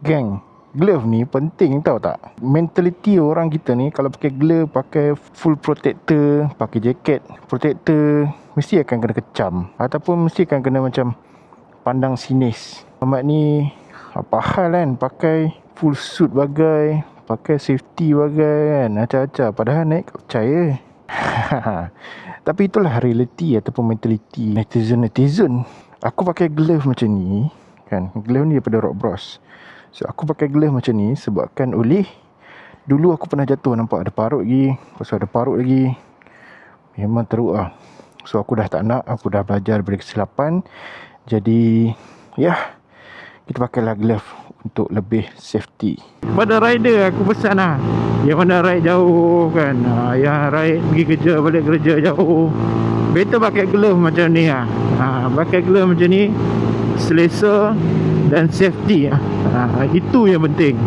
Geng, glove ni penting tahu tak? Mentality orang kita ni kalau pakai glove, pakai full protector, pakai jaket protector, mesti akan kena kecam ataupun mesti akan kena macam pandang sinis. Ahmad ni apa hal kan pakai full suit bagai, pakai safety bagai kan, acak-acak padahal naik kat percaya. Tapi itulah reality ataupun mentality netizen. Aku pakai glove macam ni kan, glove ni daripada Rock Bros. So aku pakai glove macam ni sebabkan oleh dulu aku pernah jatuh, nampak ada parut lagi. Pasal ada parut lagi, memang teruk lah. So aku dah tak nak, aku dah belajar daripada kesilapan. Jadi kita pakailah glove untuk lebih safety. Pada rider aku pesan lah, yang mana ride jauh kan, yang ride pergi kerja, balik kerja jauh, better pakai glove macam ni lah. Pakai glove macam ni selesa dan safety. Itu yang penting.